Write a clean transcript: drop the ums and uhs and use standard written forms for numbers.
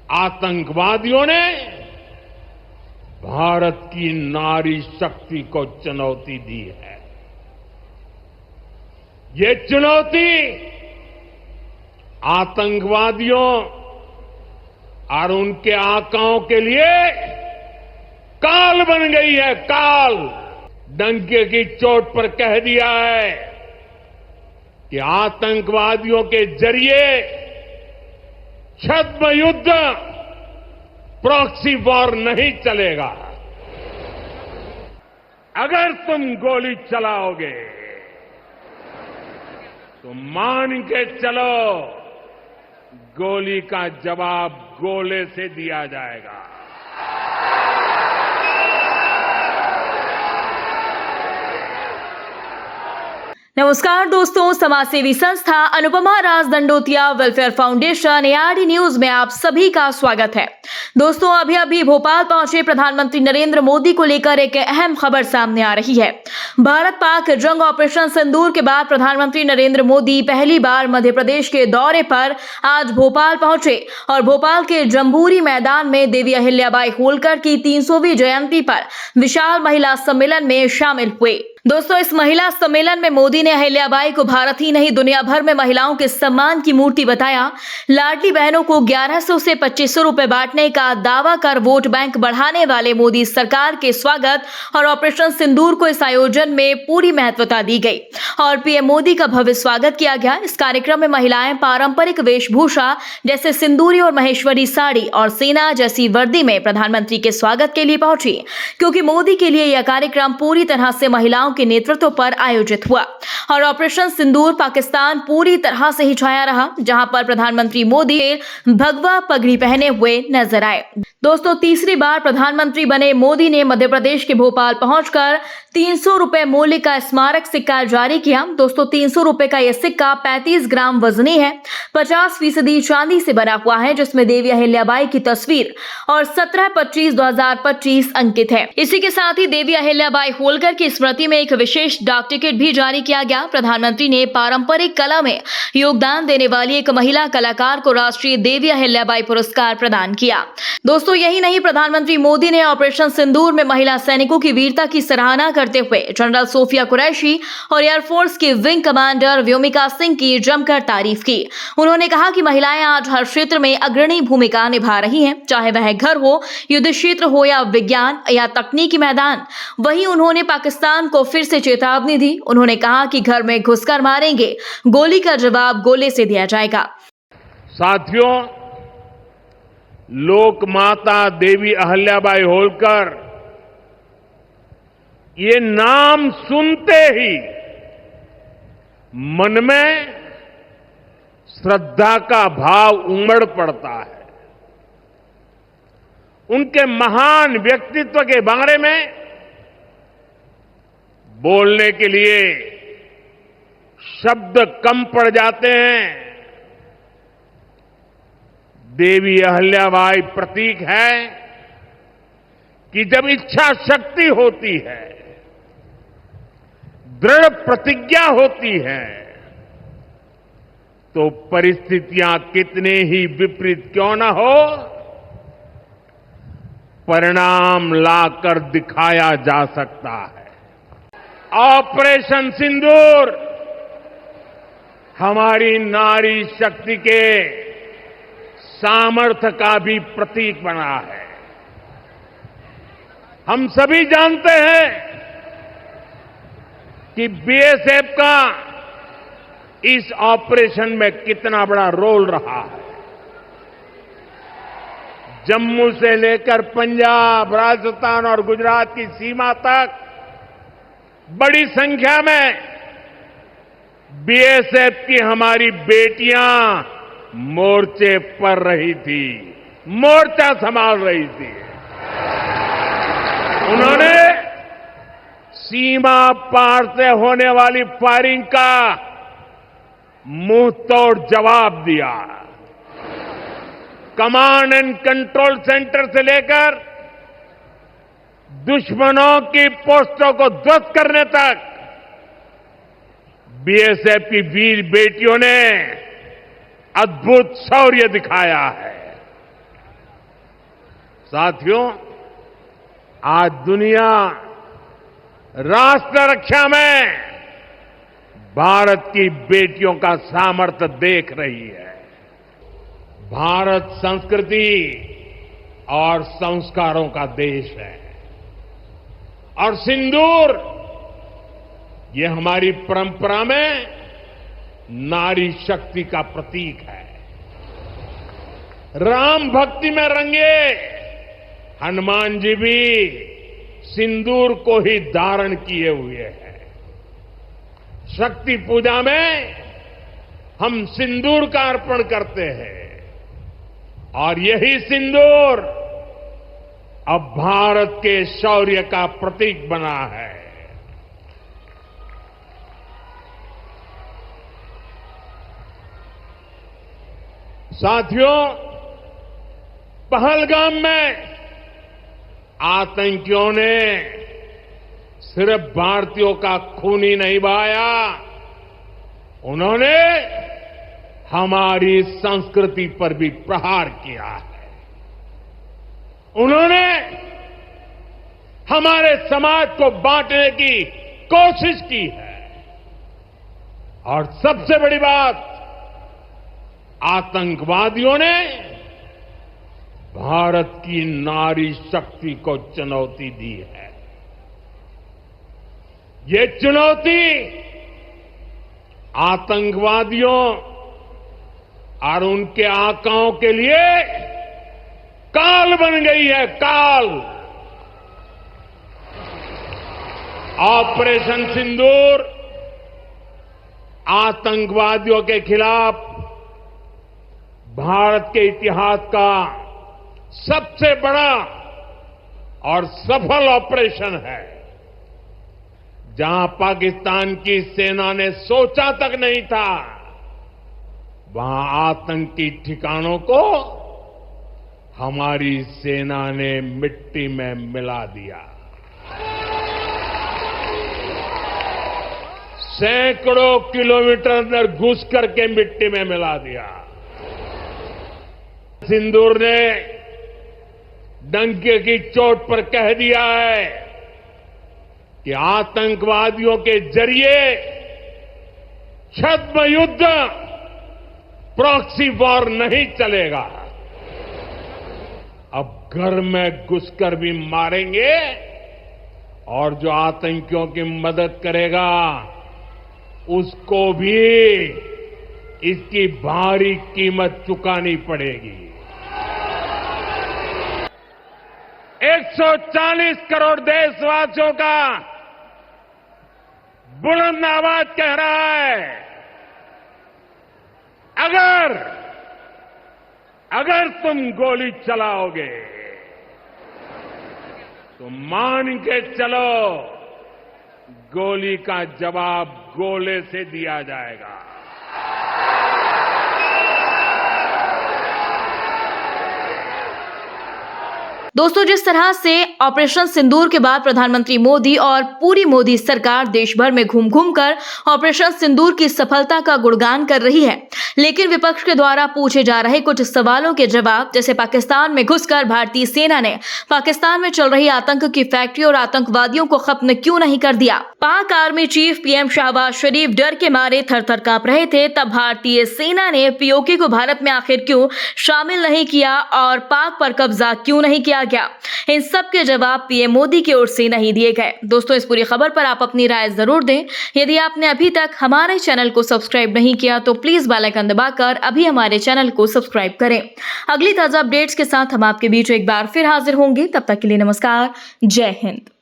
आतंकवादियों ने भारत की नारी शक्ति को चुनौती दी है। ये चुनौती आतंकवादियों और उनके आकाओं के लिए काल बन गई है। काल डंके की चोट पर कह दिया है कि आतंकवादियों के जरिए छद्म युद्ध, प्रॉक्सी वॉर नहीं चलेगा। अगर तुम गोली चलाओगे तो मान के चलो, गोली का जवाब गोले से दिया जाएगा। नमस्कार दोस्तों, समाजसेवी संस्था Anupama Raj Dandotiya welfare foundation ARD news में आप सभी का स्वागत है। दोस्तों, अभी भोपाल पहुंचे प्रधानमंत्री नरेंद्र मोदी को लेकर एक अहम खबर सामने आ रही है। भारत पाक जंग ऑपरेशन सिंदूर के बाद प्रधानमंत्री नरेंद्र मोदी पहली बार मध्य प्रदेश के दौरे पर आज भोपाल पहुंचे और भोपाल के जम्बूरी मैदान में देवी अहिल्याबाई होलकर की 300वीं जयंती पर विशाल महिला सम्मेलन में शामिल हुए। दोस्तों, इस महिला सम्मेलन में मोदी ने अहिल्याबाई को भारत ही नहीं दुनिया भर में महिलाओं के सम्मान की मूर्ति बताया। लाडली बहनों को 1100 से 2500 रुपए बांटने का दावा कर वोट बैंक बढ़ाने वाले मोदी सरकार के स्वागत और ऑपरेशन सिंदूर को इस आयोजन में पूरी महत्वता दी गई और पीएम मोदी का भव्य स्वागत किया गया। इस कार्यक्रम में महिलाएं पारंपरिक वेशभूषा जैसे सिंदूरी और महेश्वरी साड़ी और सेना जैसी वर्दी में प्रधानमंत्री के स्वागत के लिए पहुंची, क्योंकि मोदी के लिए यह कार्यक्रम पूरी तरह से महिलाओं के नेतृत्व पर आयोजित हुआ और ऑपरेशन सिंदूर पाकिस्तान पूरी तरह से ही छाया रहा, जहां पर प्रधानमंत्री मोदी भगवा पगड़ी पहने हुए नजर आए। दोस्तों, तीसरी बार प्रधानमंत्री बने मोदी ने मध्य प्रदेश के भोपाल पहुंचकर 300 रुपए मूल्य का स्मारक सिक्का जारी किया। दोस्तों, 300 रुपए का यह सिक्का 35 ग्राम वजनी है, 50% चांदी से बना हुआ है, जिसमें देवी अहिल्याबाई की तस्वीर और 17/25/2025 अंकित है। इसी के साथ ही देवी अहिल्याबाई होलकर की स्मृति में एक विशेष डाक टिकट भी जारी किया गया। प्रधानमंत्री ने पारंपरिक कला में योगदान देने वाली एक महिला कलाकार को राष्ट्रीय देवी अहिल्याबाई पुरस्कार प्रदान किया। दोस्तों, यही नहीं, प्रधानमंत्री मोदी ने ऑपरेशन सिंदूर में महिला सैनिकों की वीरता की सराहना करते हुए जनरल सोफिया कुरैशी और एयरफोर्स की विंग कमांडर व्योमिका सिंह की जमकर तारीफ की। उन्होंने कहा कि महिलाएं आज हर क्षेत्र में अग्रणी भूमिका निभा रही हैं, चाहे वह घर हो, युद्ध क्षेत्र हो या विज्ञान या तकनीकी मैदान। वहीं उन्होंने पाकिस्तान को फिर से चेतावनी दी। उन्होंने कहा कि घर में घुसकर मारेंगे, गोली का जवाब गोले से दिया जाएगा। साथियों, लोक माता देवी अहिल्याबाई होलकर, ये नाम सुनते ही मन में श्रद्धा का भाव उमड़ पड़ता है। उनके महान व्यक्तित्व के बारे में बोलने के लिए शब्द कम पड़ जाते हैं। देवी अहिल्याबाई प्रतीक है कि जब इच्छा शक्ति होती है, दृढ़ प्रतिज्ञा होती है, तो परिस्थितियां कितने ही विपरीत क्यों न हो, परिणाम लाकर दिखाया जा सकता है। ऑपरेशन सिंदूर हमारी नारी शक्ति के सामर्थ्य का भी प्रतीक बना है। हम सभी जानते हैं कि बीएसएफ का इस ऑपरेशन में कितना बड़ा रोल रहा है। जम्मू से लेकर पंजाब, राजस्थान और गुजरात की सीमा तक बड़ी संख्या में बीएसएफ की हमारी बेटियां मोर्चे पर रही थी, मोर्चा संभाल रही थी। उन्होंने सीमा पार से होने वाली फायरिंग का मुंह तोड़ जवाब दिया। कमांड एंड कंट्रोल सेंटर से लेकर दुश्मनों की पोस्टों को ध्वस्त करने तक बीएसएफ की वीर बेटियों ने अद्भुत शौर्य दिखाया है। साथियों, आज दुनिया राष्ट्र रक्षा में भारत की बेटियों का सामर्थ्य देख रही है। भारत संस्कृति और संस्कारों का देश है और सिंदूर ये हमारी परंपरा में नारी शक्ति का प्रतीक है। राम भक्ति में रंगे हनुमान जी भी सिंदूर को ही धारण किए हुए हैं। शक्ति पूजा में हम सिंदूर का अर्पण करते हैं और यही सिंदूर अब भारत के शौर्य का प्रतीक बना है। साथियों, पहलगाम में आतंकियों ने सिर्फ भारतीयों का खून ही नहीं बहाया, उन्होंने हमारी संस्कृति पर भी प्रहार किया है। उन्होंने हमारे समाज को बांटने की कोशिश की है और सबसे बड़ी बात, आतंकवादियों ने भारत की नारी शक्ति को चुनौती दी है। ये चुनौती आतंकवादियों और उनके आकाओं के लिए काल बन गई है, काल। ऑपरेशन सिंदूर आतंकवादियों के खिलाफ भारत के इतिहास का सबसे बड़ा और सफल ऑपरेशन है, जहां पाकिस्तान की सेना ने सोचा तक नहीं था, वहां आतंकी ठिकानों को हमारी सेना ने मिट्टी में मिला दिया। सैकड़ों किलोमीटर अंदर घुस करके मिट्टी में मिला दिया। सिंदूर ने डंके की चोट पर कह दिया है कि आतंकवादियों के जरिए छद्म युद्ध, प्रॉक्सी वॉर नहीं चलेगा। अब घर में घुसकर भी मारेंगे और जो आतंकियों की मदद करेगा उसको भी इसकी भारी कीमत चुकानी पड़ेगी। 140 करोड़ देशवासियों का बुलंद आवाज कह रहा है, अगर तुम गोली चलाओगे तो मान के चलो, गोली का जवाब गोले से दिया जाएगा। दोस्तों, जिस तरह से ऑपरेशन सिंदूर के बाद प्रधानमंत्री मोदी और पूरी मोदी सरकार देश भर में घूम घूम कर ऑपरेशन सिंदूर की सफलता का गुणगान कर रही है, लेकिन विपक्ष के द्वारा पूछे जा रहे कुछ सवालों के जवाब, जैसे पाकिस्तान में घुसकर भारतीय सेना ने पाकिस्तान में चल रही आतंक की फैक्ट्री और आतंकवादियों को खत्म क्यों नहीं कर दिया। पाक आर्मी चीफ पीएम शहबाज शरीफ डर के मारे थर-थर कांप रहे थे, तब भारतीय सेना ने पीओके को भारत में आखिर क्यों शामिल नहीं किया और पाक पर कब्जा क्यों नहीं किया गया। इन सब के जवाब पीएम मोदी की ओर से नहीं दिए गए। दोस्तों, इस पूरी खबर पर आप अपनी राय जरूर दें। यदि आपने अभी तक हमारे चैनल को सब्सक्राइब नहीं किया तो प्लीज बेल आइकन दबाकर अभी हमारे चैनल को सब्सक्राइब करें। अगली ताजा अपडेट्स के साथ हम आपके बीच एक बार फिर हाजिर होंगे। तब तक के लिए नमस्कार, जय हिंद।